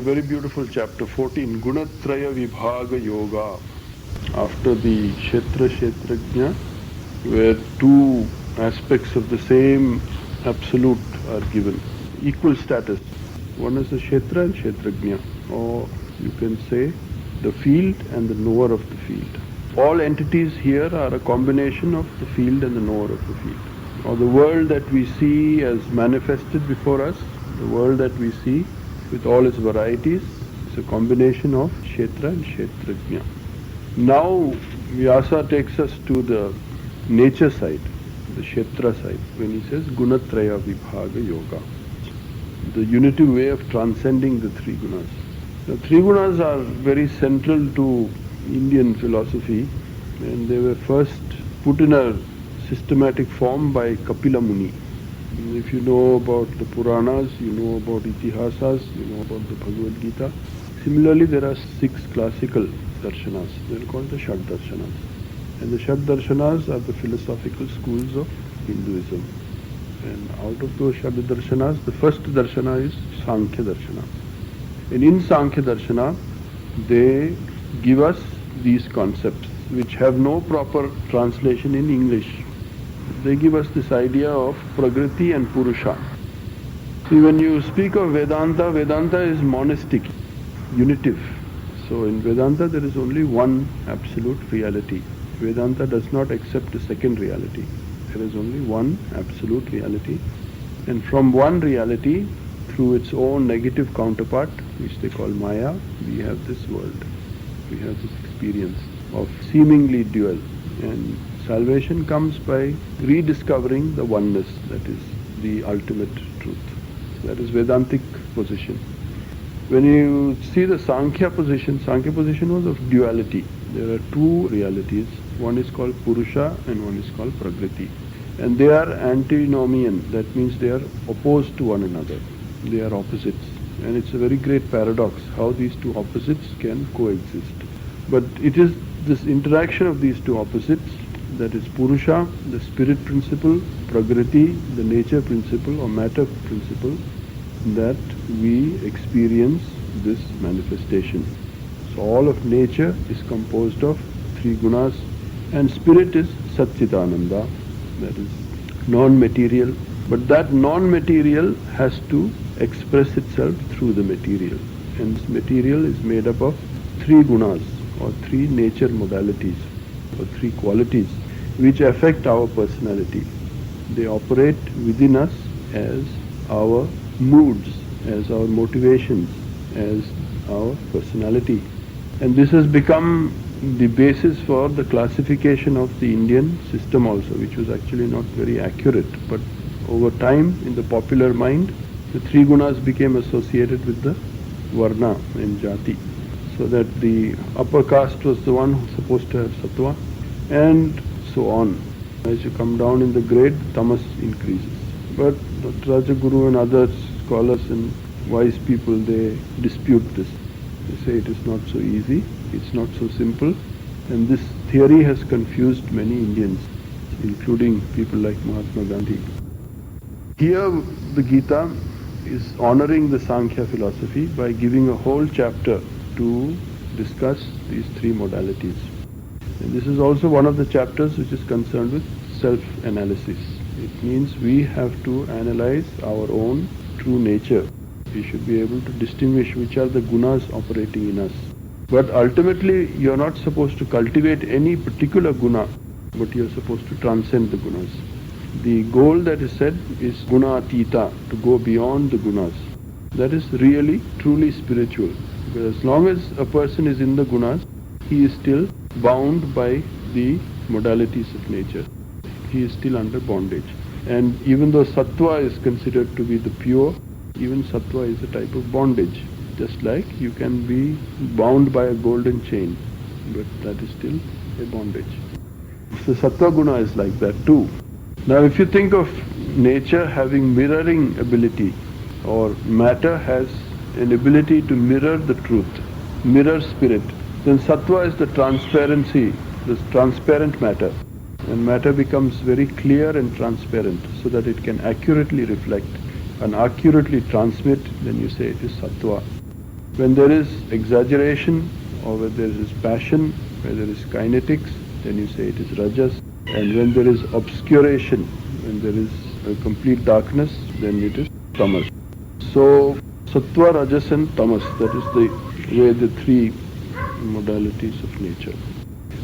A very beautiful chapter 14, Gunatraya Vibhaga Yoga. After the Kshetrajna, where two aspects of the same absolute are given, equal status. One is the Kshetra and Kshetrajna, or you can say the field and the knower of the field. All entities here are a combination of the field and the knower of the field. Or the world that we see as manifested before us, the world that we see with all its varieties, is a combination of Kshetra and Kshetrajna. Now Vyasa takes us to the nature side, the Kshetra side, when he says Gunatraya Vibhaga Yoga, the unitive way of transcending the three gunas. The three gunas are very central to Indian philosophy, and they were first put in a systematic form by Kapila Muni. If you know about the Puranas, you know about Itihasas, you know about the Bhagavad Gita. Similarly, there are 6 classical darshanas. They are called the Shad Darshanas. And the Shad Darshanas are the philosophical schools of Hinduism. And out of those Shad Darshanas, the first darshana is Sankhya Darshana. And in Sankhya Darshana, they give us these concepts which have no proper translation in English. They give us this idea of Prakriti and Purusha. See, when you speak of Vedanta, Vedanta is monistic, unitive. So in Vedanta there is only one absolute reality. Vedanta does not accept a second reality. There is only one absolute reality. And from one reality, through its own negative counterpart, which they call Maya, we have this world. We have this experience of seemingly dual. And salvation comes by rediscovering the oneness, that is the ultimate truth. That is Vedantic position. When you see the Sankhya position was of duality. There are two realities. One is called Purusha and one is called Prakriti. And they are antinomian. That means they are opposed to one another. They are opposites. And it's a very great paradox how these two opposites can coexist. But it is this interaction of these two opposites, that is Purusha, the spirit principle, Prakriti, the nature principle or matter principle, that we experience this manifestation. So all of nature is composed of three gunas, and spirit is Satchitananda, that is non-material. But that non-material has to express itself through the material. And this material is made up of three gunas, or three nature modalities, or three qualities, which affect our personality. They operate within us as our moods, as our motivations, as our personality. And this has become the basis for the classification of the Indian system also, which was actually not very accurate. But over time, in the popular mind, the three gunas became associated with the Varna and Jati. So that the upper caste was the one who was supposed to have Sattva, and so on. As you come down in the grade, tamas increases. But Dr. Rajaguru and other scholars and wise people, they dispute this. They say it is not so easy, it's not so simple, and this theory has confused many Indians, including people like Mahatma Gandhi. Here the Gita is honoring the Sankhya philosophy by giving a whole chapter to discuss these three modalities. And this is also one of the chapters which is concerned with self-analysis. It means we have to analyze our own true nature. We should be able to distinguish which are the gunas operating in us. But ultimately, you are not supposed to cultivate any particular guna, but you are supposed to transcend the gunas. The goal that is said is guna atita, to go beyond the gunas. That is really, truly spiritual. Because as long as a person is in the gunas, he is still bound by the modalities of nature. He is still under bondage. And even though sattva is considered to be the pure, even sattva is a type of bondage. Just like you can be bound by a golden chain, but that is still a bondage. So sattva guna is like that too. Now if you think of nature having mirroring ability, or matter has an ability to mirror the truth, mirror spirit, then sattva is the transparency, the transparent matter. And matter becomes very clear and transparent so that it can accurately reflect and accurately transmit, then you say it is sattva. When there is exaggeration, or where there is passion, where there is kinetics, then you say it is rajas. And when there is obscuration, when there is a complete darkness, then it is tamas. So sattva, rajas and tamas, that is the way the three modalities of nature.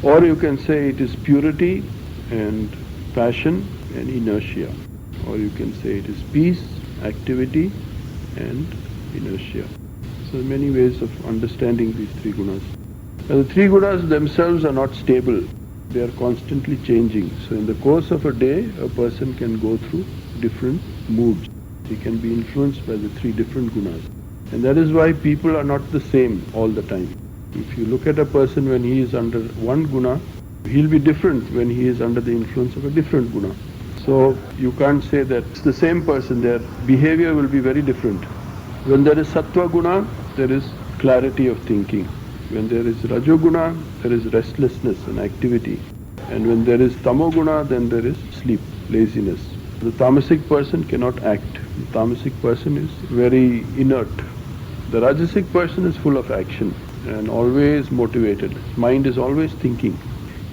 Or you can say it is purity and passion and inertia. Or you can say it is peace, activity and inertia. So many ways of understanding these three gunas. Now, the three gunas themselves are not stable. They are constantly changing. So in the course of a day, a person can go through different moods. He can be influenced by the three different gunas. And that is why people are not the same all the time. If you look at a person when he is under one guna, he'll be different when he is under the influence of a different guna. So you can't say that it's the same person, their behavior will be very different. When there is sattva guna, there is clarity of thinking. When there is rajoguna, there is restlessness and activity. And when there is tamoguna, then there is sleep, laziness. The tamasic person cannot act. The tamasic person is very inert. The rajasic person is full of action and always motivated. His mind is always thinking.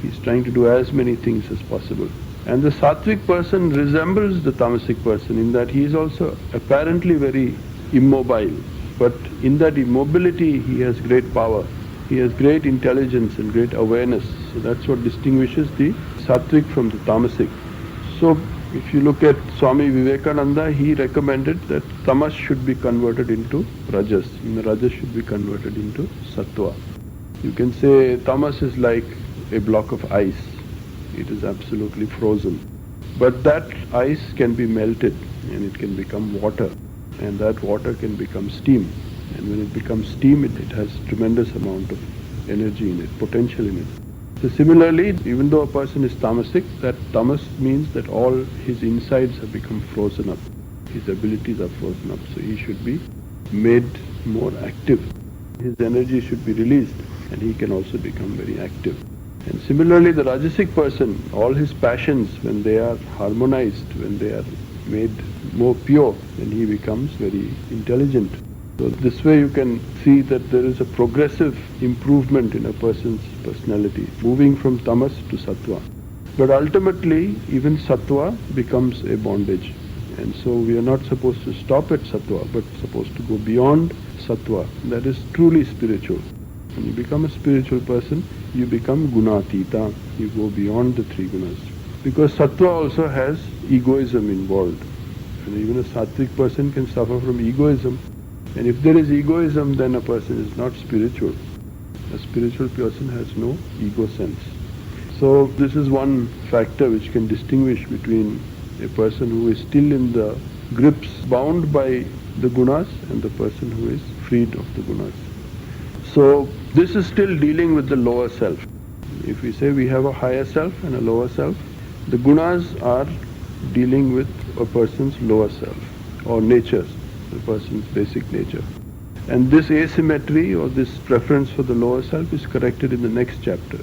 He's trying to do as many things as possible. And the sattvic person resembles the tamasic person in that he is also apparently very immobile. But in that immobility he has great power. He has great intelligence and great awareness. So that's what distinguishes the sattvic from the tamasic. So if you look at Swamy Vivekananda, he recommended that tamas should be converted into rajas, and the rajas should be converted into sattva. You can say tamas is like a block of ice. It is absolutely frozen. But that ice can be melted and it can become water, and that water can become steam. And when it becomes steam, it has tremendous amount of energy in it, potential in it. So similarly, even though a person is tamasic, that tamas means that all his insides have become frozen up. His abilities are frozen up, so he should be made more active. His energy should be released and he can also become very active. And similarly, the rajasic person, all his passions, when they are harmonized, when they are made more pure, then he becomes very intelligent. So this way you can see that there is a progressive improvement in a person's personality, moving from tamas to sattva. But ultimately, even sattva becomes a bondage. And so we are not supposed to stop at sattva, but supposed to go beyond sattva. That is truly spiritual. When you become a spiritual person, you become gunatita. You go beyond the three gunas. Because sattva also has egoism involved. And even a sattvic person can suffer from egoism. And if there is egoism, then a person is not spiritual. A spiritual person has no ego sense. So this is one factor which can distinguish between a person who is still in the grips, bound by the gunas, and the person who is freed of the gunas. So this is still dealing with the lower self. If we say we have a higher self and a lower self, the gunas are dealing with a person's lower self or nature, the person's basic nature. And this asymmetry or this preference for the lower self is corrected in the next chapter.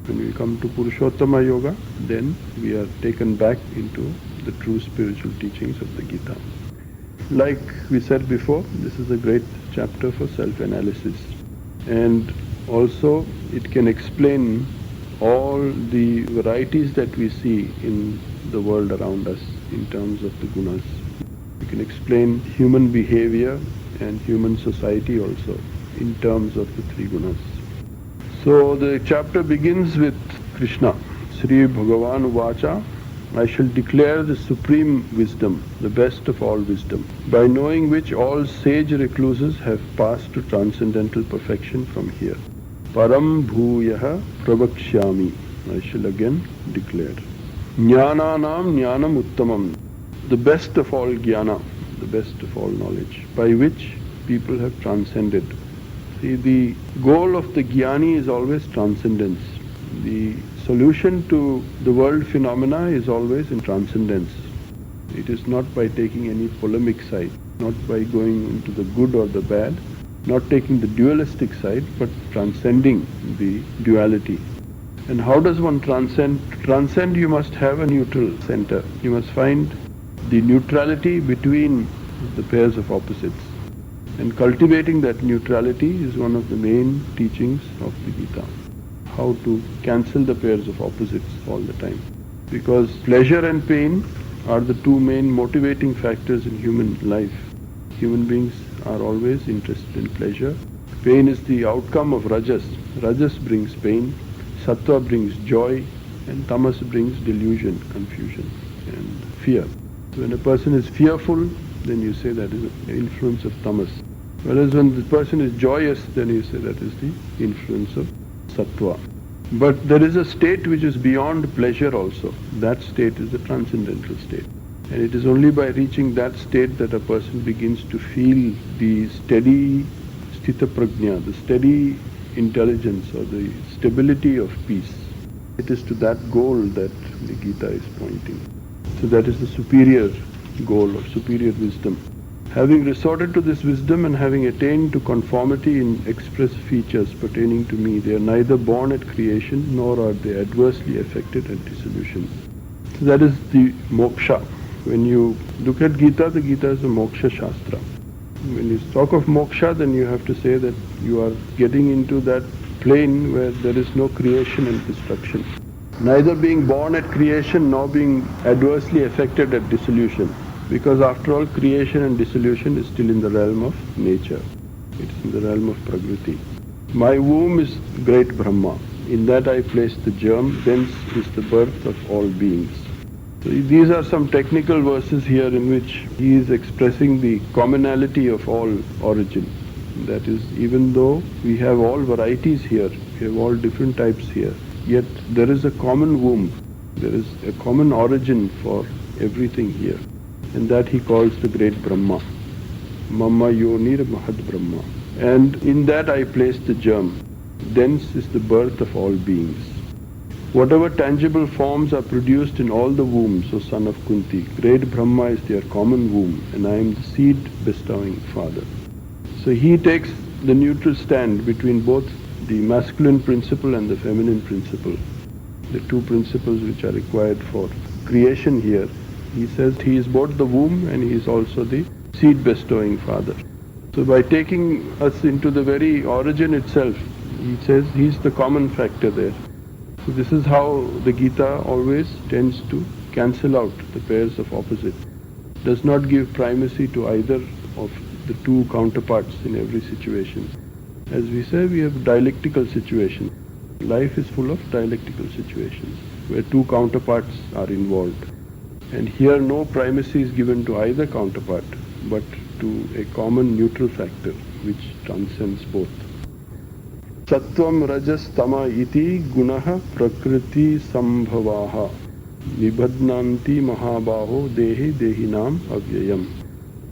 When we come to Purushottama Yoga, then we are taken back into the true spiritual teachings of the Gita. Like we said before, this is a great chapter for self-analysis. And also it can explain all the varieties that we see in the world around us in terms of the gunas. We can explain human behavior and human society also in terms of the three gunas. So the chapter begins with Krishna. Sri Bhagavan Vacha, I shall declare the supreme wisdom, the best of all wisdom, by knowing which all sage recluses have passed to transcendental perfection from here. Param bhuyaha pravakshyami, I shall again declare. Jnananam jnanam uttamam, the best of all jnana, the best of all knowledge, by which people have transcended. See, the goal of the jnani is always transcendence. The solution to the world phenomena is always in transcendence. It is not by taking any polemic side, not by going into the good or the bad, not taking the dualistic side, but transcending the duality. And how does one transcend? To transcend, you must have a neutral center. You must find the neutrality between the pairs of opposites. And cultivating that neutrality is one of the main teachings of the Gita. How to cancel the pairs of opposites all the time. Because pleasure and pain are the two main motivating factors in human life. Human beings are always interested in pleasure. Pain is the outcome of rajas. Rajas brings pain, sattva brings joy, and tamas brings delusion, confusion, and fear. So when a person is fearful, then you say that is the influence of tamas. Whereas when the person is joyous, then you say that is the influence of sattva. But there is a state which is beyond pleasure also. That state is the transcendental state. And it is only by reaching that state that a person begins to feel the steady sthita prajna, the steady intelligence or the stability of peace. It is to that goal that the Gita is pointing. So that is the superior goal or superior wisdom. Having resorted to this wisdom and having attained to conformity in express features pertaining to me, they are neither born at creation nor are they adversely affected at dissolution. So that is the moksha. When you look at Gita, the Gita is a moksha shastra. When you talk of moksha, then you have to say that you are getting into that plane where there is no creation and destruction. Neither being born at creation nor being adversely affected at dissolution. Because after all, creation and dissolution is still in the realm of nature. It is in the realm of Prakriti. My womb is great Brahma. In that I place the germ, thence is the birth of all beings. So these are some technical verses here in which he is expressing the commonality of all origin. That is, even though we have all varieties here, we have all different types here, yet there is a common womb, there is a common origin for everything here. And that he calls the great Brahma. Mama Yonir Mahad Brahma. And in that I place the germ. Thence is the birth of all beings. Whatever tangible forms are produced in all the wombs, O son of Kunti, great Brahma is their common womb, and I am the seed bestowing father. So he takes the neutral stand between both the masculine principle and the feminine principle, the two principles which are required for creation here. He says he is both the womb and he is also the seed bestowing father. So by taking us into the very origin itself, he says he is the common factor there. So this is how the Gita always tends to cancel out the pairs of opposites. Does not give primacy to either of the two counterparts in every situation. As we say, we have dialectical situations. Life is full of dialectical situations where two counterparts are involved. And here no primacy is given to either counterpart, but to a common neutral factor which transcends both. Sattvam rajas tama iti gunaha prakriti sambhavaha nibadnanti mahabaho dehi dehinam avyayam.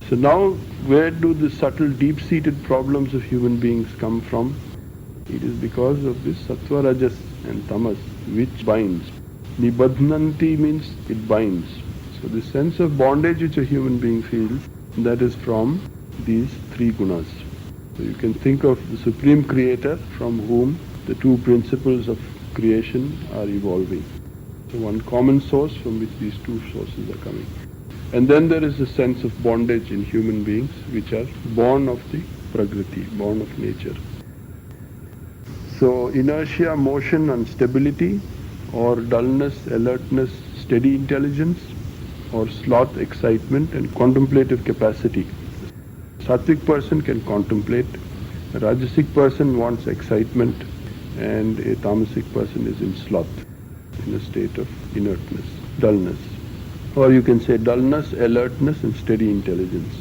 So now where do the subtle deep-seated problems of human beings come from? It is because of this sattva rajas and tamas which binds. Nibadnanti means it binds. So the sense of bondage which a human being feels, that is from these three gunas. So you can think of the Supreme Creator from whom the two principles of creation are evolving. So one common source from which these two sources are coming. And then there is a sense of bondage in human beings which are born of the Prakriti, born of nature. So inertia, motion and stability, or dullness, alertness, steady intelligence, or sloth, excitement and contemplative capacity. A sattvic person can contemplate, a rajasic person wants excitement, and a tamasic person is in sloth, in a state of inertness, dullness. Or you can say dullness, alertness and steady intelligence.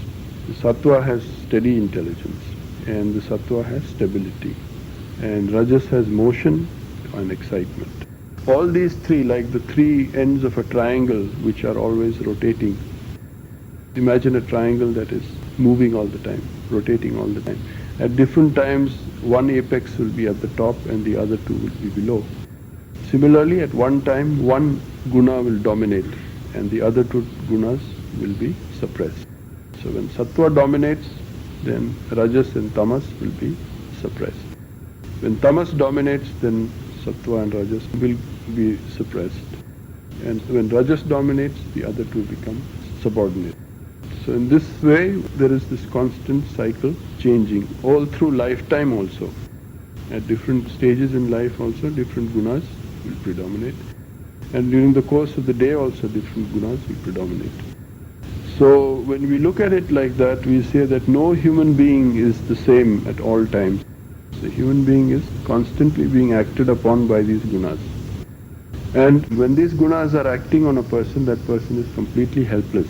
The sattva has steady intelligence and the sattva has stability, and rajas has motion and excitement. All these three, like the three ends of a triangle which are always rotating. Imagine a triangle that is moving all the time, rotating all the time. At different times, one apex will be at the top and the other two will be below. Similarly, at one time, one guna will dominate and the other two gunas will be suppressed. So when sattva dominates, then rajas and tamas will be suppressed. When tamas dominates, then sattva and rajas will be suppressed. And when rajas dominates, the other two become subordinate. So in this way, there is this constant cycle changing all through lifetime also. At different stages in life also, different gunas will predominate. And during the course of the day also, different gunas will predominate. So when we look at it like that, we say that no human being is the same at all times. The human being is constantly being acted upon by these gunas. And when these gunas are acting on a person, that person is completely helpless.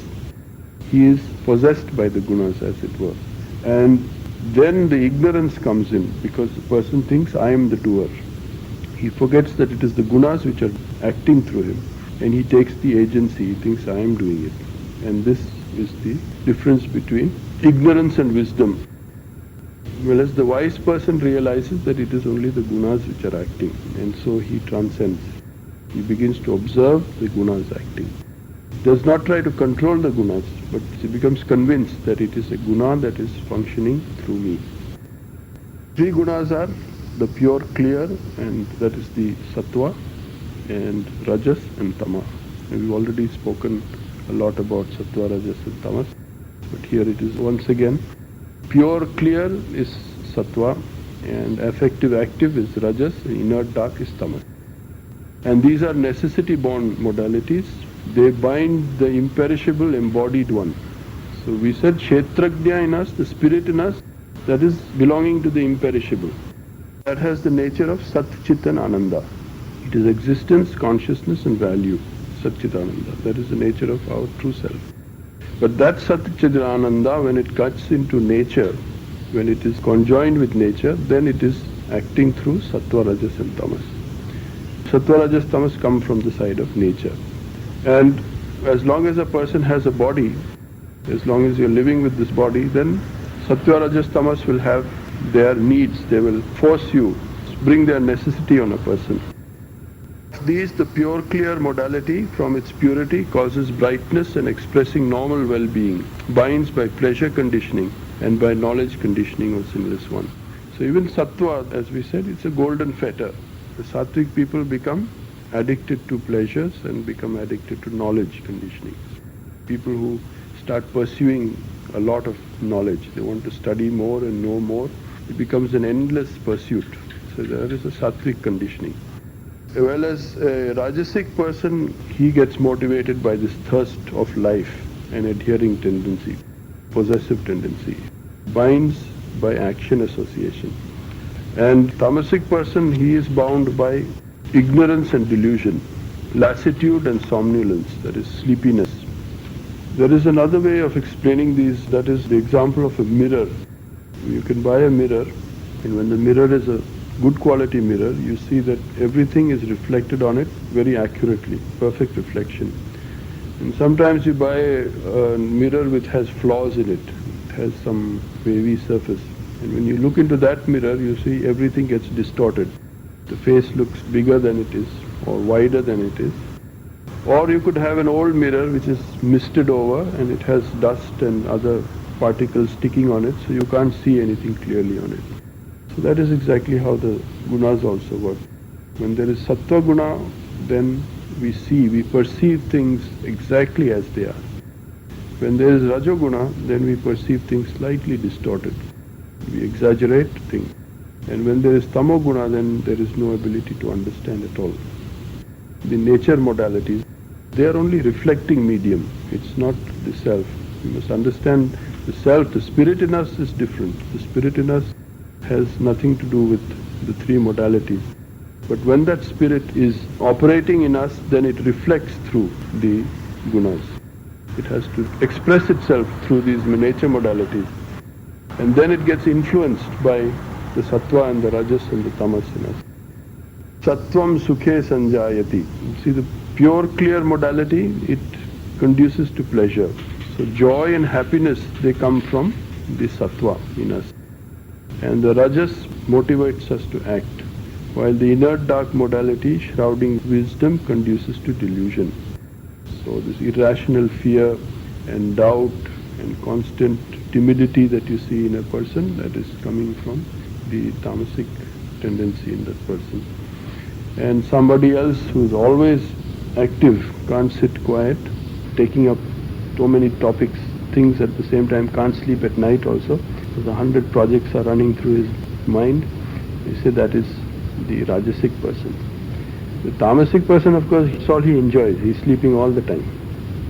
He is possessed by the gunas, as it were. And then the ignorance comes in, because the person thinks, I am the doer. He forgets that it is the gunas which are acting through him, and he takes the agency, he thinks, I am doing it. And this is the difference between ignorance and wisdom. Whereas the wise person realizes that it is only the gunas which are acting, and so he transcends. He begins to observe the gunas acting. Does not try to control the gunas, but he becomes convinced that it is a guna that is functioning through me. Three gunas are the pure, clear, and that is the sattva, and rajas and tamas. And we've already spoken a lot about sattva, rajas and tamas, but here it is once again. Pure, clear is sattva, and affective, active is rajas, and inert, dark is tamas. And these are necessity-born modalities. They bind the imperishable embodied one. So we said kshetrajna in us, the spirit in us, that is belonging to the imperishable. That has the nature of Sat Chit and Ananda. It is existence, consciousness and value. Sat Chit Ananda. That is the nature of our true self. But that Sat Chit Ananda, when it cuts into nature, when it is conjoined with nature, then it is acting through Sattva, Rajas and Tamas. Sattva, Rajas, Tamas come from the side of nature. And as long as a person has a body, as long as you're living with this body, then Sattva, Rajas, Tamas will have their needs. They will force you, bring their necessity on a person. These, the pure, clear modality from its purity causes brightness and expressing normal well-being, binds by pleasure conditioning and by knowledge conditioning, O sinless one. So even Sattva, as we said, it's a golden fetter. The Sattvic people become addicted to pleasures and become addicted to knowledge conditioning. People who start pursuing a lot of knowledge, they want to study more and know more, it becomes an endless pursuit. So there is a Sattvic conditioning. Well, as a Rajasic person, he gets motivated by this thirst of life, an adhering tendency, possessive tendency, binds by action association. And Tamasic person, he is bound by ignorance and delusion, lassitude and somnolence, that is sleepiness. There is another way of explaining these, that is the example of a mirror. You can buy a mirror, and when the mirror is a good quality mirror, you see that everything is reflected on it very accurately, perfect reflection. And sometimes you buy a mirror which has flaws in it, it has some wavy surface. And when you look into that mirror, you see everything gets distorted. The face looks bigger than it is, or wider than it is. Or you could have an old mirror which is misted over and it has dust and other particles sticking on it, so you can't see anything clearly on it. So that is exactly how the gunas also work. When there is sattva guna, then we see, we perceive things exactly as they are. When there is rajoguna, then we perceive things slightly distorted. We exaggerate things. And when there is tamoguna, then there is no ability to understand at all. The nature modalities, they are only reflecting medium. It's not the self. You must understand the self, the spirit in us is different. The spirit in us has nothing to do with the three modalities. But when that spirit is operating in us, then it reflects through the gunas. It has to express itself through these nature modalities. And then it gets influenced by the sattva and the rajas and the tamas in us. Sattvam sukhe sanjayati. See, the pure, clear modality, it conduces to pleasure. So joy and happiness, they come from the sattva in us. And the rajas motivates us to act, while the inert dark modality, shrouding wisdom, conduces to delusion. So this irrational fear and doubt and constant timidity that you see in a person, that is coming from the tamasic tendency in that person. And somebody else who is always active, can't sit quiet, taking up so many topics things at the same time, can't sleep at night also. So 100 projects are running through his mind. You say that is the Rajasic person. The Tamasic person, of course, it's all he enjoys. He's sleeping all the time.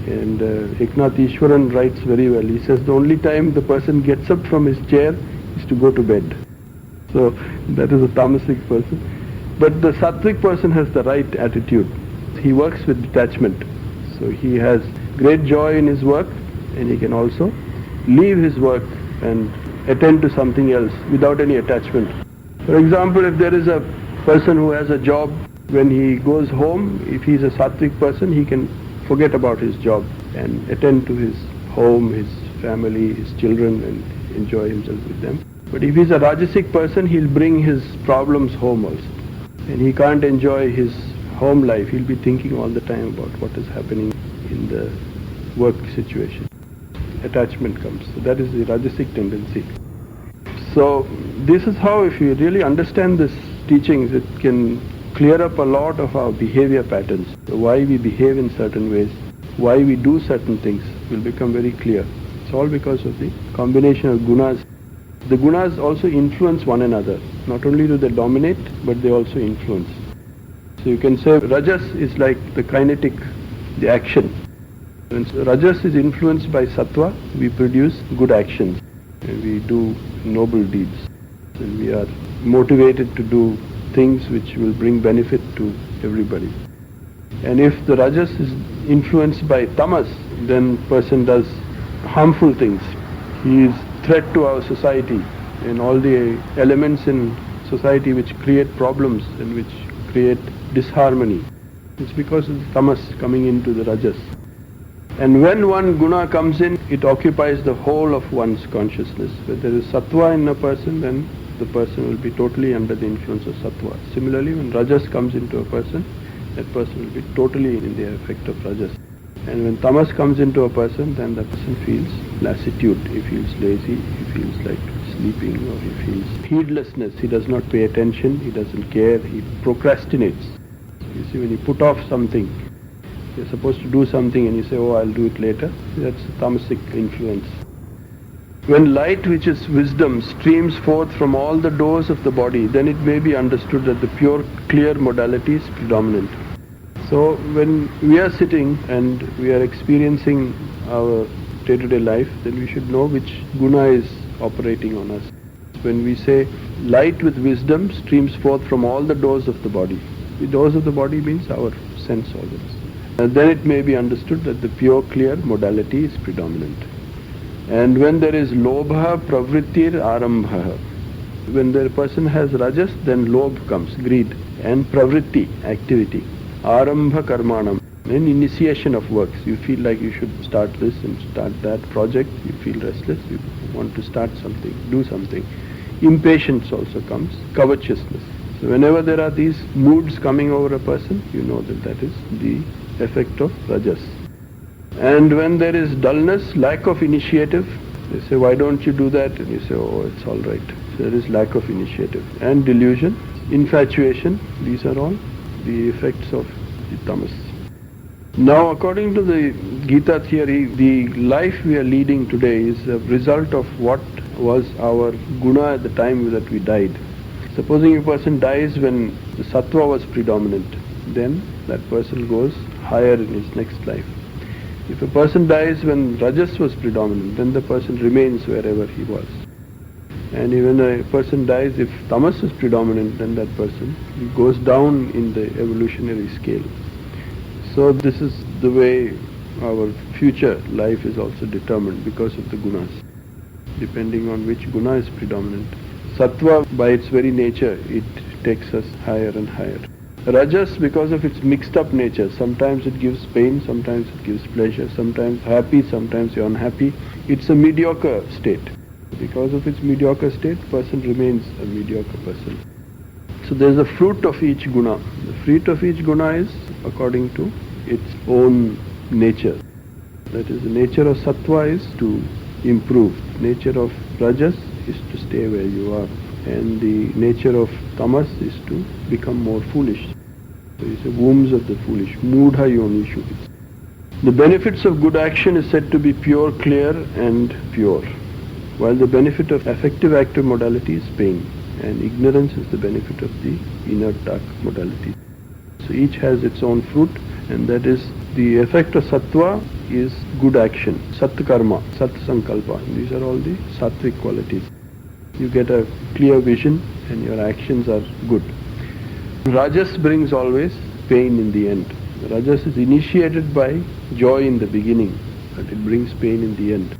And Eknath Ishwaran writes very well. He says the only time the person gets up from his chair is to go to bed. So that is a Tamasic person. But the Sattvic person has the right attitude. He works with detachment. So he has great joy in his work, and he can also leave his work and attend to something else without any attachment. For example, if there is a person who has a job, when he goes home, if he is a Sattvic person, he can forget about his job and attend to his home, his family, his children, and enjoy himself with them. But if he is a Rajasic person, he'll bring his problems home also. And he can't enjoy his home life. He'll be thinking all the time about what is happening in the work situation. Attachment comes. So that is the Rajasic tendency. So this is how, if you really understand this teachings, it can clear up a lot of our behavior patterns. Why we behave in certain ways, why we do certain things will become very clear. It's all because of the combination of gunas. The gunas also influence one another. Not only do they dominate, but they also influence. So you can say Rajas is like the kinetic, the action. When Rajas is influenced by Sattva, we produce good actions. And we do noble deeds. And we are motivated to do things which will bring benefit to everybody. And if the Rajas is influenced by Tamas, then person does harmful things. He is threat to our society and all the elements in society which create problems and which create disharmony. It's because of the Tamas coming into the Rajas. And when one guna comes in, it occupies the whole of one's consciousness. When there is Sattva in a person, then the person will be totally under the influence of Sattva. Similarly, when Rajas comes into a person, that person will be totally in the effect of Rajas. And when Tamas comes into a person, then the person feels lassitude, he feels lazy, he feels like sleeping, or he feels heedlessness. He does not pay attention, he doesn't care, he procrastinates. You see, when you put off something, you're supposed to do something and you say, oh, I'll do it later, that's a tamasic influence. When light, which is wisdom, streams forth from all the doors of the body, then it may be understood that the pure, clear modality is predominant. So when we are sitting and we are experiencing our day-to-day life, then we should know which guna is operating on us. When we say light with wisdom streams forth from all the doors of the body, the doors of the body means our sense organs. And then it may be understood that the pure, clear modality is predominant. And when there is lobha, pravrittir, arambha, when the person has rajas, then lobh comes, greed, and pravritti, activity. Arambha karmanam, an initiation of works. You feel like you should start this and start that project, you feel restless, you want to start something, do something. Impatience also comes, covetousness. So whenever there are these moods coming over a person, you know that that is the effect of rajas. And when there is dullness, lack of initiative, they say, why don't you do that? And you say, oh, it's all right. So there is lack of initiative. And delusion, infatuation, these are all the effects of the tamas. Now, according to the Gita theory, the life we are leading today is a result of what was our guna at the time that we died. Supposing a person dies when the sattva was predominant, then that person goes higher in his next life. If a person dies when rajas was predominant, then the person remains wherever he was. And even a person dies if tamas is predominant, then that person goes down in the evolutionary scale. So this is the way our future life is also determined because of the gunas, depending on which guna is predominant. Sattva, by its very nature, it takes us higher and higher. Rajas, because of its mixed up nature, sometimes it gives pain, sometimes it gives pleasure, sometimes happy, sometimes you're unhappy. It's a mediocre state. Because of its mediocre state, person remains a mediocre person. So there's a fruit of each guna. The fruit of each guna is according to its own nature. That is, the nature of sattva is to improve. Nature of rajas is to stay where you are. And the nature of tamas is to become more foolish. So you say, wombs of the foolish, mudha yonishu. The benefits of good action is said to be pure, clear and pure, while the benefit of effective active modality is pain, and ignorance is the benefit of the inert dark modality. So each has its own fruit, and that is the effect of sattva is good action, sat karma, sat sankalpa. These are all the sattvic qualities. You get a clear vision and your actions are good. Rajas brings always pain in the end. Rajas is initiated by joy in the beginning, but it brings pain in the end.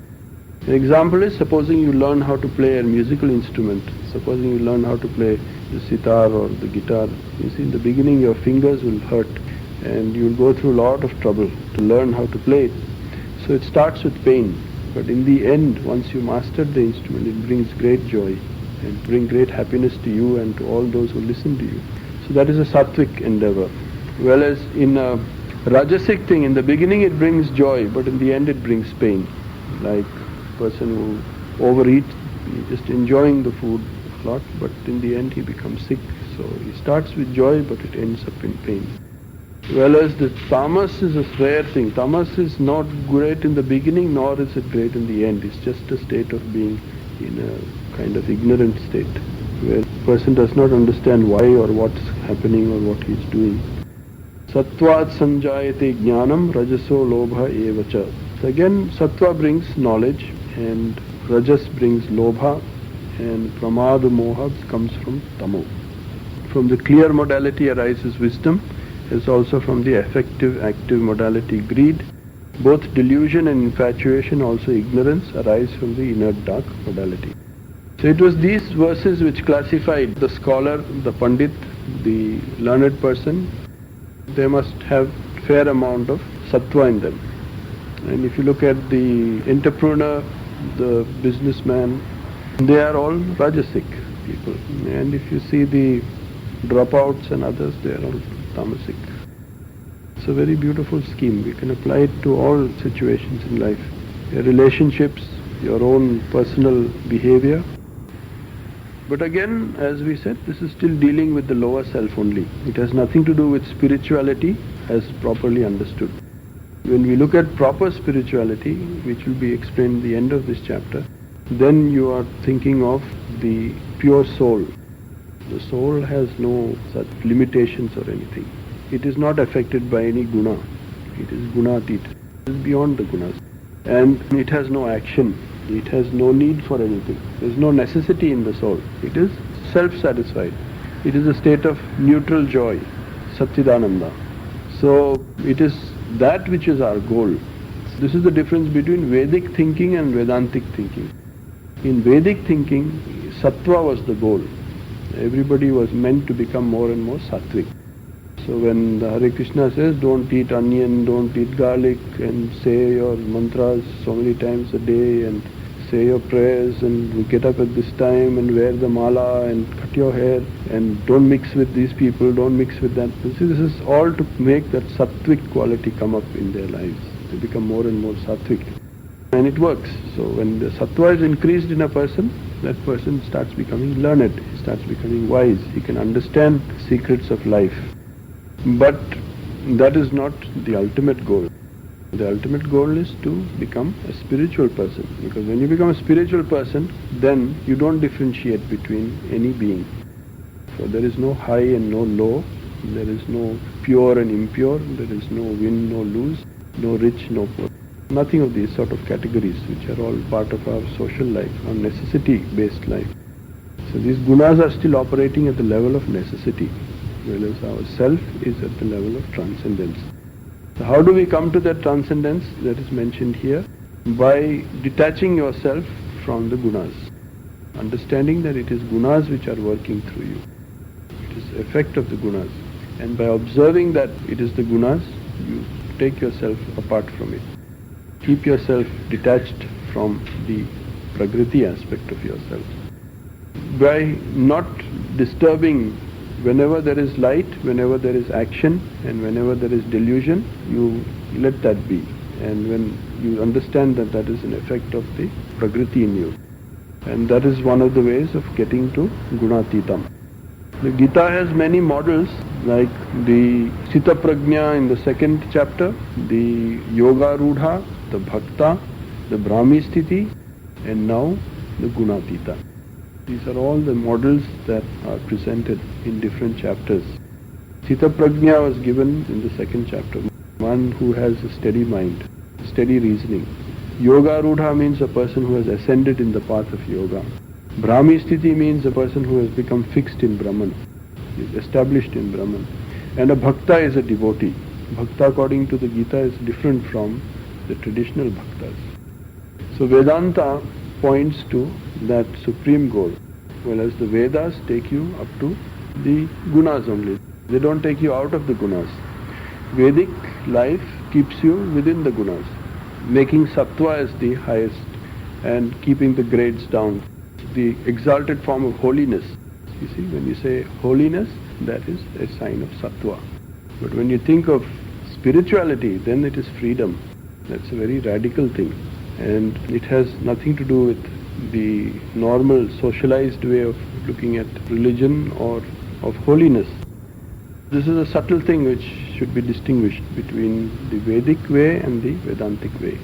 An example is, supposing you learn how to play a musical instrument, supposing you learn how to play the sitar or the guitar. You see, in the beginning your fingers will hurt and you will go through a lot of trouble to learn how to play it. So it starts with pain, but in the end, once you mastered the instrument, it brings great joy and brings great happiness to you and to all those who listen to you. So that is a sattvic endeavor. Whereas in a rajasic thing, in the beginning it brings joy, but in the end it brings pain. Like a person who overeats, just enjoying the food a lot, but in the end he becomes sick. So he starts with joy, but it ends up in pain. Whereas the tamas is a rare thing. Tamas is not great in the beginning, nor is it great in the end. It's just a state of being in a kind of ignorant state, where the person does not understand why or what's happening or what he's doing. Sattvat sanjayate jnanam rajaso lobha evacha. So again, sattva brings knowledge and rajas brings lobha, and pramada moha comes from tamo. From the clear modality arises wisdom, as also from the effective active modality greed. Both delusion and infatuation, also ignorance, arise from the inert dark modality. So it was these verses which classified the scholar, the pandit, the learned person. They must have fair amount of sattva in them. And if you look at the entrepreneur, the businessman, they are all rajasic people. And if you see the dropouts and others, they are all tamasic. It's a very beautiful scheme. We can apply it to all situations in life. Your relationships, your own personal behavior. But again, as we said, this is still dealing with the lower self only. It has nothing to do with spirituality as properly understood. When we look at proper spirituality, which will be explained at the end of this chapter, then you are thinking of the pure soul. The soul has no such limitations or anything. It is not affected by any guna. It is gunatit. It is beyond the gunas. And it has no action. It has no need for anything. There is no necessity in the soul. It is self-satisfied. It is a state of neutral joy, Satchidananda. So it is that which is our goal. This is the difference between Vedic thinking and Vedantic thinking. In Vedic thinking, sattva was the goal. Everybody was meant to become more and more sattvic. So when the Hare Krishna says, don't eat onion, don't eat garlic, and say your mantras so many times a day, and say your prayers, and get up at this time, and wear the mala, and cut your hair, and don't mix with these people, don't mix with that. You see, this is all to make that sattvic quality come up in their lives. They become more and more sattvic. And it works. So when the sattva is increased in a person, that person starts becoming learned, he starts becoming wise, he can understand secrets of life. But that is not the ultimate goal. The ultimate goal is to become a spiritual person. Because when you become a spiritual person, then you don't differentiate between any being. So there is no high and no low, there is no pure and impure, there is no win, no lose, no rich, no poor. Nothing of these sort of categories, which are all part of our social life, our necessity-based life. So these gunas are still operating at the level of necessity, whereas our self is at the level of transcendence. So how do we come to that transcendence that is mentioned here? By detaching yourself from the gunas, understanding that it is gunas which are working through you. It is the effect of the gunas. And by observing that it is the gunas, you take yourself apart from it. Keep yourself detached from the prakriti aspect of yourself. By not disturbing, whenever there is light, whenever there is action, and whenever there is delusion, you let that be. And when you understand that that is an effect of the prakriti in you. And that is one of the ways of getting to gunatitam. The Gita has many models like the Sita Prajna in the second chapter, the Yoga Rudha, the Bhakta, the Brahmi Sthiti, and now the Gunatita. These are all the models that are presented in different chapters. Sita Prajna was given in the second chapter, one who has a steady mind, steady reasoning. Yoga Rudha means a person who has ascended in the path of yoga. Brahmi Sthiti means a person who has become fixed in Brahman, is established in Brahman. And a Bhakta is a devotee. Bhakta according to the Gita is different from the traditional Bhaktas. So Vedanta points to that supreme goal, whereas the Vedas take you up to the gunas only. They don't take you out of the gunas. Vedic life keeps you within the gunas, making sattva as the highest and keeping the grades down. The exalted form of holiness. You see, when you say holiness, that is a sign of sattva. But when you think of spirituality, then it is freedom. That's a very radical thing. And it has nothing to do with the normal socialized way of looking at religion or of holiness. This is a subtle thing which should be distinguished between the Vedic way and the Vedantic way.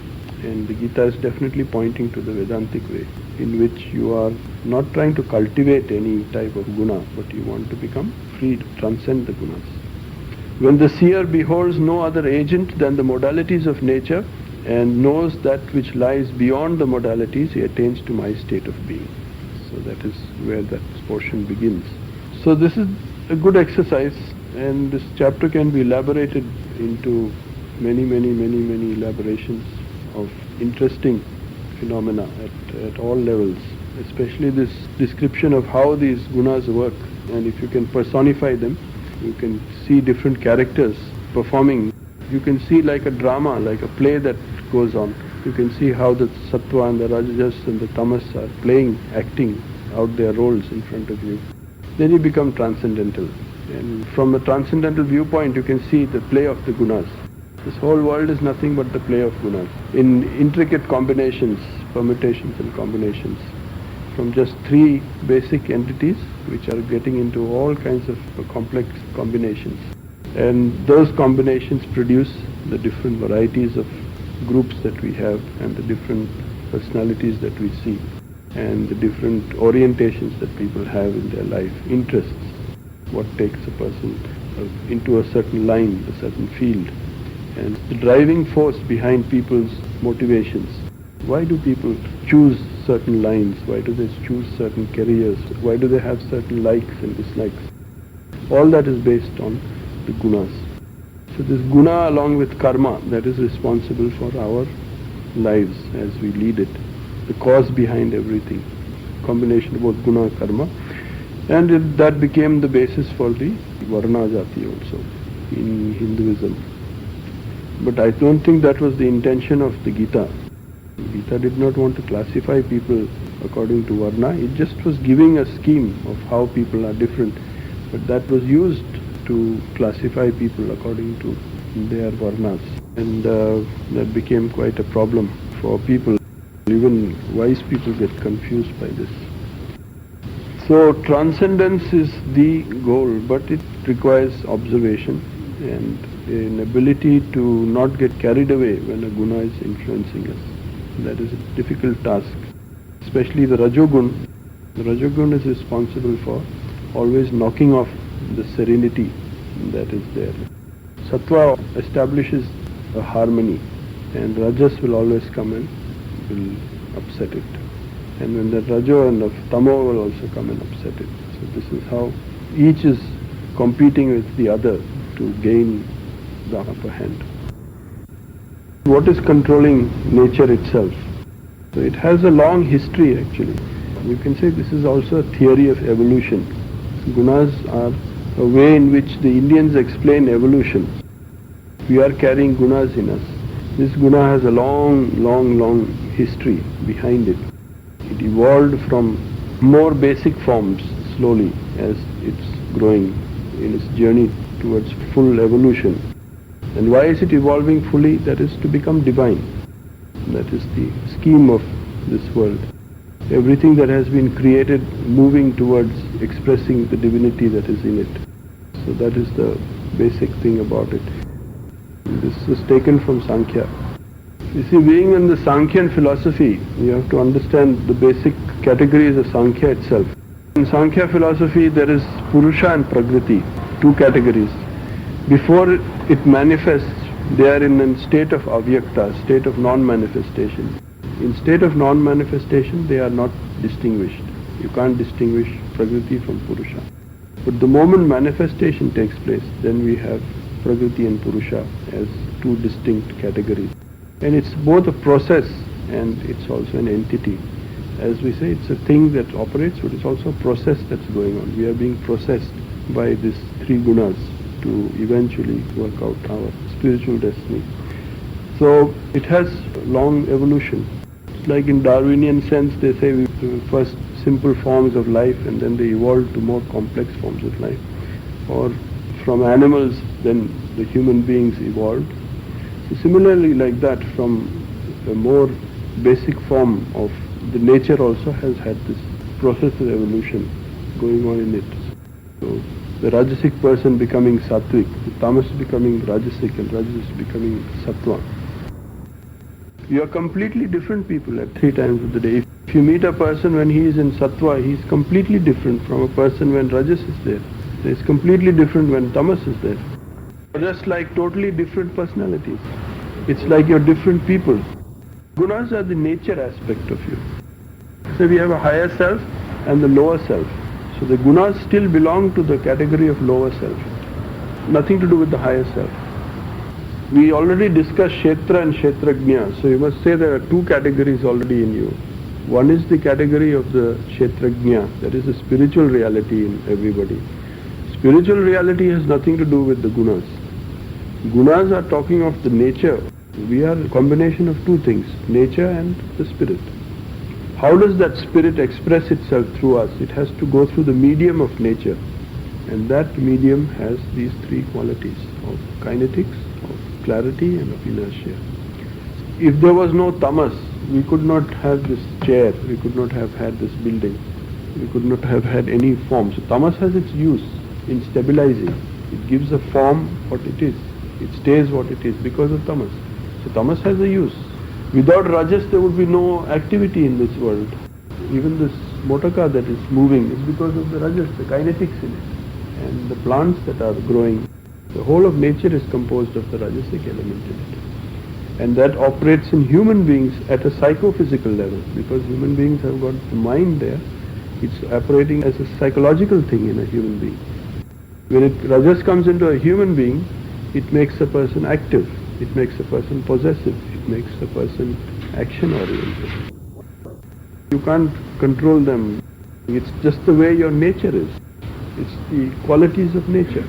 And the Gita is definitely pointing to the Vedantic way, in which you are not trying to cultivate any type of guna, but you want to become free to transcend the gunas. When the seer beholds no other agent than the modalities of nature and knows that which lies beyond the modalities, he attains to my state of being. So that is where that portion begins. So this is a good exercise, and this chapter can be elaborated into many elaborations of interesting phenomena at all levels, especially this description of how these gunas work. And if you can personify them, you can see different characters performing. You can see like a drama, like a play that goes on. You can see how the sattva and the rajas and the tamas are playing, acting out their roles in front of you. Then you become transcendental. And from a transcendental viewpoint, you can see the play of the gunas. This whole world is nothing but the play of gunas, in intricate combinations, permutations and combinations, from just three basic entities which are getting into all kinds of complex combinations. And those combinations produce the different varieties of groups that we have, and the different personalities that we see, and the different orientations that people have in their life, interests, what takes a person into a certain line, a certain field. And the driving force behind people's motivations. Why do people choose certain lines? Why do they choose certain careers? Why do they have certain likes and dislikes? All that is based on the gunas. So this guna along with karma, that is responsible for our lives as we lead it. The cause behind everything. Combination of both guna and karma. And that became the basis for the Varna Jati also in Hinduism. But I don't think that was the intention of the Gita. Gita did not want to classify people according to Varna. It just was giving a scheme of how people are different. But that was used to classify people according to their Varnas. And that became quite a problem for people. Even wise people get confused by this. So transcendence is the goal, but it requires observation and an ability to not get carried away when a guna is influencing us. That is a difficult task, especially the Rajogun. The Rajogun is responsible for always knocking off the serenity that is there. Sattva establishes a harmony, and Rajas will always come and will upset it. And when the Rajo and the Tamo will also come and upset it. So this is how each is competing with the other to gain the upper hand. What is controlling nature itself? So it has a long history actually. You can say this is also a theory of evolution. Gunas are a way in which the Indians explain evolution. We are carrying gunas in us. This guna has a long history behind it. It evolved from more basic forms slowly as it's growing in its journey towards full evolution. And why is it evolving fully? That is to become divine. That is the scheme of this world. Everything that has been created moving towards expressing the divinity that is in it. So that is the basic thing about it. This is taken from Sankhya. You see, being in the Sankhyan philosophy, you have to understand the basic categories of Sankhya itself. In Sankhya philosophy, there is Purusha and Prakriti, two categories. Before it manifests, they are in a state of avyakta, state of non-manifestation. In state of non-manifestation, they are not distinguished. You can't distinguish Prakriti from Purusha. But the moment manifestation takes place, then we have Prakriti and Purusha as two distinct categories. And it's both a process and it's also an entity. As we say, it's a thing that operates, but it's also a process that's going on. We are being processed by these three gunas to eventually work out our spiritual destiny. So it has long evolution. It's like in Darwinian sense, they say we first simple forms of life and then they evolved to more complex forms of life. Or from animals, then the human beings evolved. So similarly like that, from a more basic form of the nature also has had this process of evolution going on in it. So the Rajasic person becoming Sattvic, the Tamas becoming Rajasic and Rajas becoming Sattva. You are completely different people at 3 times of the day. If you meet a person when he is in Sattva, he is completely different from a person when Rajas is there. He is completely different when Tamas is there. Just like totally different personalities. It's like you're different people. Gunas are the nature aspect of you. So we have a higher self and the lower self. So the gunas still belong to the category of lower self. Nothing to do with the higher self. We already discussed Kshetra and Kshetrajna. So you must say there are two categories already in you. One is the category of the Kshetrajna, that is the spiritual reality in everybody. Spiritual reality has nothing to do with the gunas. Gunas are talking of the nature. We are a combination of two things, nature and the spirit. How does that spirit express itself through us? It has to go through the medium of nature. And that medium has these three qualities of kinetics, of clarity and of inertia. If there was no tamas, we could not have this chair, we could not have had this building, we could not have had any form. So tamas has its use in stabilizing. It gives a form what it is. It stays what it is because of tamas. So tamas has a use. Without rajas there would be no activity in this world. Even this motorcar that is moving is because of the rajas, the kinetics in it. And the plants that are growing. The whole of nature is composed of the rajasic element in it. And that operates in human beings at a psychophysical level. Because human beings have got the mind there. It's operating as a psychological thing in a human being. When rajas comes into a human being, it makes a person active. It makes a person possessive. It makes a person action-oriented. You can't control them. It's just the way your nature is. It's the qualities of nature.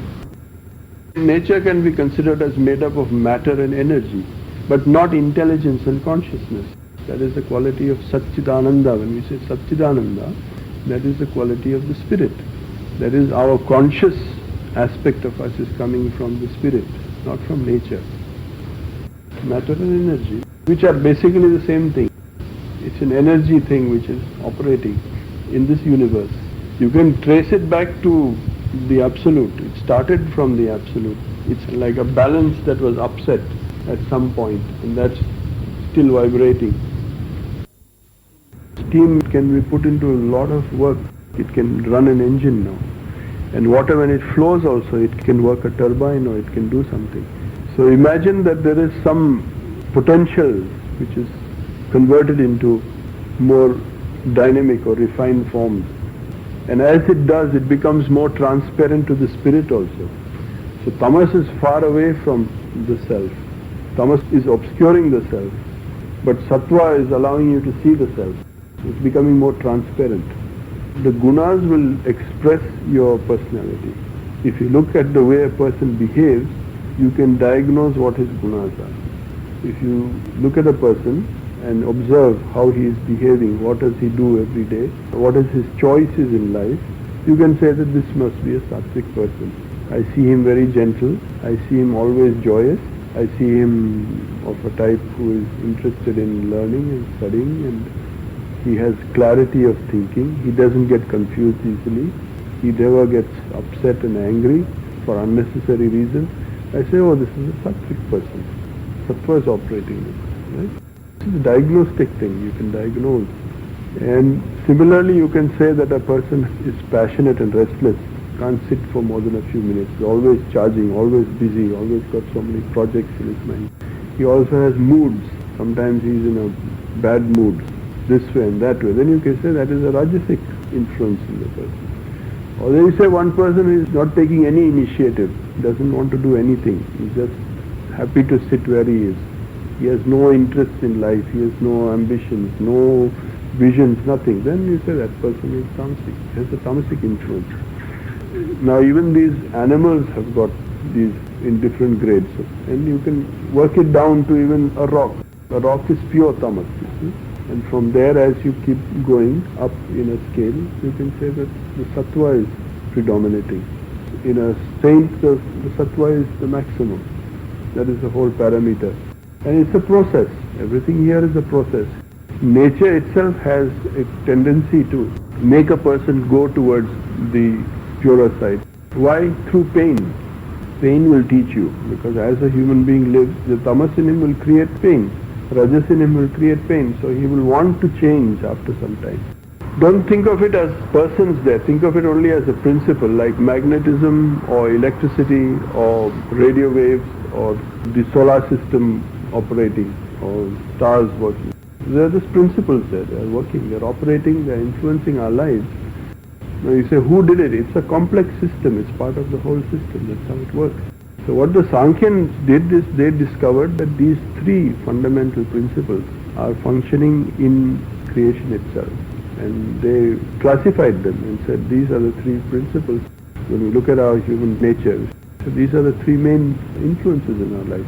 Nature can be considered as made up of matter and energy, but not intelligence and consciousness. That is the quality of Satchidananda. When we say Satchidananda, that is the quality of the spirit. That is, our conscious aspect of us is coming from the spirit, not from nature. Matter and energy, which are basically the same thing. It's an energy thing which is operating in this universe. You can trace it back to the Absolute. It started from the Absolute. It's like a balance that was upset at some point, and that's still vibrating. Steam can be put into a lot of work. It can run an engine now. And water, when it flows also, it can work a turbine or it can do something. So imagine that there is some potential which is converted into more dynamic or refined forms. And as it does, it becomes more transparent to the spirit also. So tamas is far away from the self. Tamas is obscuring the self. But sattva is allowing you to see the self. It's becoming more transparent. The gunas will express your personality. If you look at the way a person behaves, you can diagnose what his gunas are. If you look at a person and observe how he is behaving, what does he do every day, what is his choices in life, you can say that this must be a sattvic person. I see him very gentle, I see him always joyous, I see him of a type who is interested in learning and studying, and he has clarity of thinking, he doesn't get confused easily, he never gets upset and angry, for unnecessary reasons, I say, oh, this is a sattvic person. Sattva is operating this, right? This is a diagnostic thing, you can diagnose. And similarly, you can say that a person is passionate and restless, can't sit for more than a few minutes, always charging, always busy, always got so many projects in his mind. He also has moods. Sometimes he's in a bad mood, this way and that way. Then you can say that is a rajasic influence in the person. Or then you say one person who is not taking any initiative, doesn't want to do anything, he's just happy to sit where he is. He has no interest in life, he has no ambitions, no visions, nothing. Then you say that person is tamasic, has a tamasic influence. Now even these animals have got these in different grades, and you can work it down to even a rock. A rock is pure tamas, you see? And from there, as you keep going up in a scale, you can say that the sattva is predominating. In a saint, the sattva is the maximum. That is the whole parameter. And it's a process. Everything here is a process. Nature itself has a tendency to make a person go towards the purer side. Why? Through pain. Pain will teach you, because as a human being lives, the tamas in him will create pain. Rajas in him will create pain, so he will want to change after some time. Don't think of it as persons there, think of it only as a principle, like magnetism or electricity or radio waves or the solar system operating or stars working. There are just principles there, they are working, they are operating, they are influencing our lives. Now you say, who did it? It's a complex system, it's part of the whole system, that's how it works. So what the Sankhyans did is they discovered that these three fundamental principles are functioning in creation itself. And they classified them and said these are the three principles. When we look at our human nature, so these are the three main influences in our life,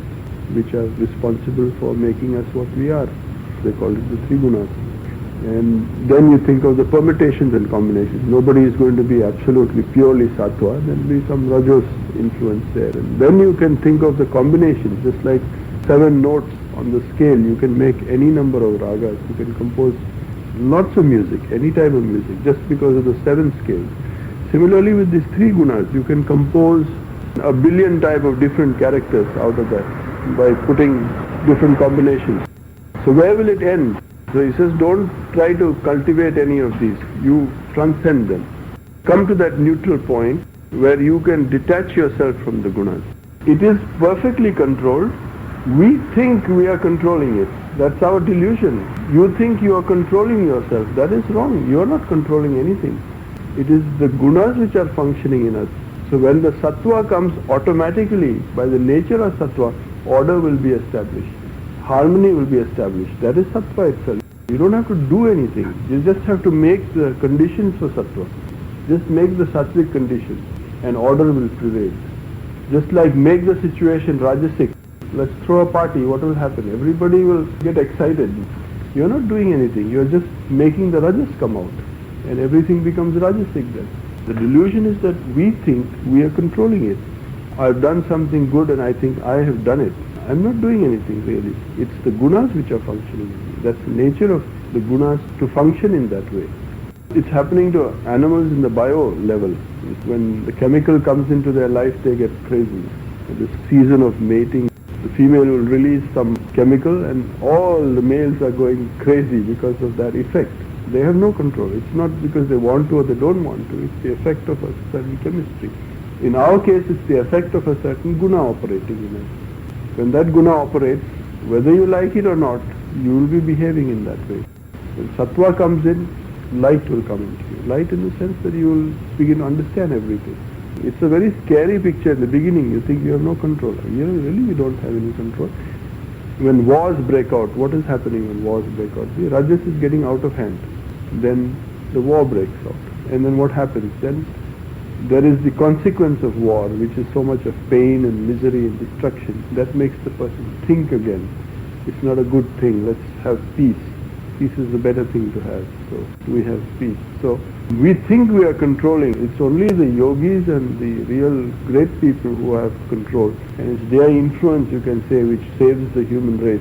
which are responsible for making us what we are. They call it the three gunas. And then you think of the permutations and combinations. Nobody is going to be absolutely purely sattva. There will be some rajas influence there. And then you can think of the combinations, just like 7 notes on the scale. You can make any number of ragas. You can compose lots of music, any type of music, just because of the 7 scales. Similarly with these 3 gunas, you can compose a billion type of different characters out of that by putting different combinations. So where will it end? So he says, don't try to cultivate any of these. You transcend them. Come to that neutral point where you can detach yourself from the gunas. It is perfectly controlled. We think we are controlling it. That's our delusion. You think you are controlling yourself. That is wrong. You are not controlling anything. It is the gunas which are functioning in us. So when the sattva comes, automatically, by the nature of sattva, order will be established. Harmony will be established. That is sattva itself. You don't have to do anything. You just have to make the conditions for sattva. Just make the sattvic conditions and order will prevail. Just like make the situation rajasic. Let's throw a party, what will happen? Everybody will get excited. You're not doing anything. You're just making the rajas come out. And everything becomes rajasic then. The delusion is that we think we are controlling it. I've done something good and I think I have done it. I'm not doing anything really. It's the gunas which are functioning. That's the nature of the gunas to function in that way. It's happening to animals in the bio level. When the chemical comes into their life, they get crazy. This season of mating, the female will release some chemical and all the males are going crazy because of that effect. They have no control. It's not because they want to or they don't want to. It's the effect of a certain chemistry. In our case, it's the effect of a certain guna operating in us. When that guna operates, whether you like it or not, you will be behaving in that way. When sattva comes in, light will come into you. Light in the sense that you will begin to understand everything. It's a very scary picture in the beginning. You think you have no control. Really you don't have any control. When wars break out, what is happening when wars break out? The rajas is getting out of hand. Then the war breaks out. And then what happens? Then there is the consequence of war, which is so much of pain and misery and destruction. That makes the person think again. It's not a good thing. Let's have peace. Peace is the better thing to have. So we have peace. So we think we are controlling. It's only the yogis and the real great people who have control. And it's their influence, you can say, which saves the human race.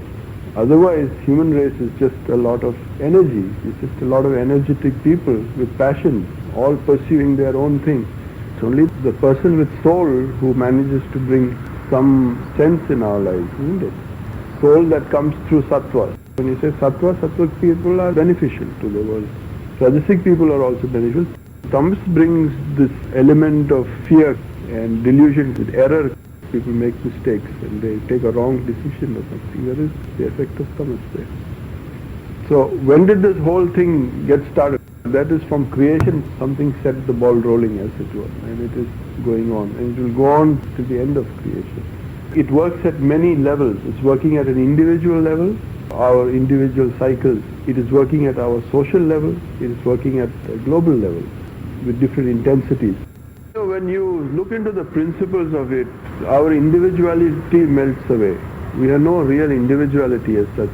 Otherwise, human race is just a lot of energy. It's just a lot of energetic people with passion, all pursuing their own thing. It's only the person with soul who manages to bring some sense in our lives, isn't it? Soul that comes through sattva. When you say sattva, sattvic people are beneficial to the world. Rajasic people are also beneficial. Tamas brings this element of fear and delusion with error. People make mistakes and they take a wrong decision or something. That is the effect of tamas there. So when did this whole thing get started? That is from creation. Something set the ball rolling, as it were, and it is going on, and it will go on to the end of creation. It works at many levels. It's working at an individual level, our individual cycles. It is working at our social level. It is working at a global level with different intensities. So when you look into the principles of it, our individuality melts away. We have no real individuality as such.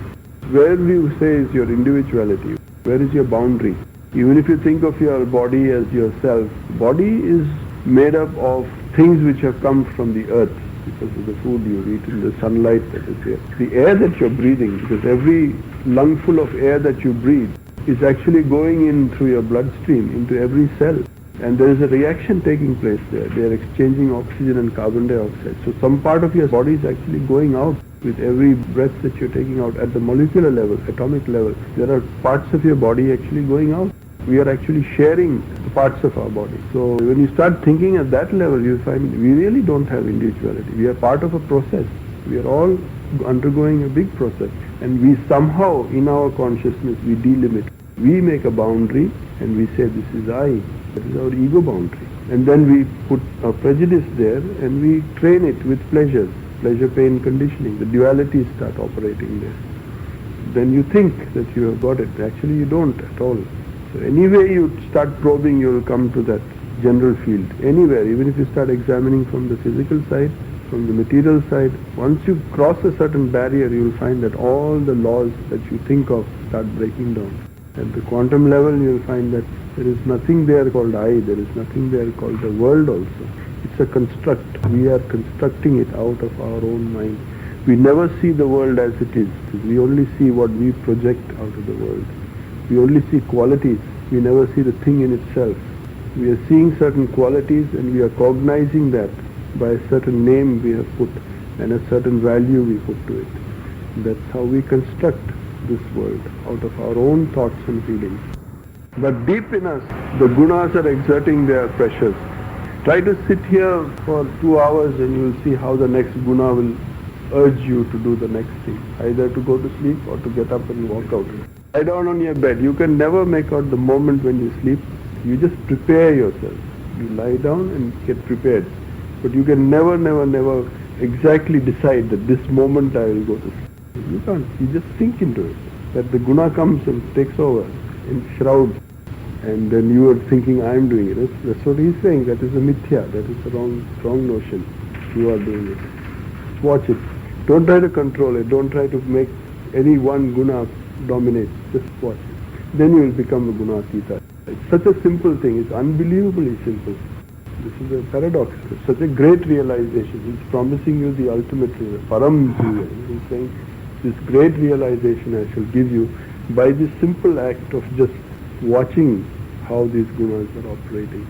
Where do you say is your individuality? Where is your boundary? Even if you think of your body as yourself, body is made up of things which have come from the earth because of the food you eat and the sunlight that is here. The air that you're breathing, because every lungful of air that you breathe is actually going in through your bloodstream into every cell. And there is a reaction taking place there. They are exchanging oxygen and carbon dioxide. So some part of your body is actually going out with every breath that you're taking out at the molecular level, atomic level. There are parts of your body actually going out. We are actually sharing the parts of our body. So when you start thinking at that level, you find we really don't have individuality. We are part of a process. We are all undergoing a big process. And we somehow, in our consciousness, we delimit. We make a boundary and we say, this is I. That is our ego boundary. And then we put a prejudice there and we train it with pleasures, pleasure, pain, conditioning. The dualities start operating there. Then you think that you have got it. Actually you don't at all. So anyway you start probing, you will come to that general field. Anywhere, even if you start examining from the physical side, from the material side, once you cross a certain barrier, you will find that all the laws that you think of start breaking down. At the quantum level, you will find that there is nothing there called I, there is nothing there called the world also. It's a construct. We are constructing it out of our own mind. We never see the world as it is. We only see what we project out of the world. We only see qualities. We never see the thing in itself. We are seeing certain qualities and we are cognizing that by a certain name we have put and a certain value we put to it. That's how we construct this world, out of our own thoughts and feelings. But deep in us, the gunas are exerting their pressures. Try to sit here for 2 hours and you will see how the next guna will urge you to do the next thing, either to go to sleep or to get up and walk out. Lie down on your bed. You can never make out the moment when you sleep. You just prepare yourself. You lie down and get prepared. But you can never exactly decide that this moment I will go to sleep. You can't. You just sink into it. That the guna comes and takes over and shrouds. And then you are thinking, I am doing it. That's what he's saying. That is a mithya. That is the wrong notion. You are doing it. Watch it. Don't try to control it. Don't try to make any one guna dominate. Just watch it. Then you will become a gunatita. It's such a simple thing. It's unbelievably simple. This is a paradox. It's such a great realization. He's promising you the ultimate param jiva. He's saying, this great realization I shall give you by this simple act of just watching how these gunas are operating.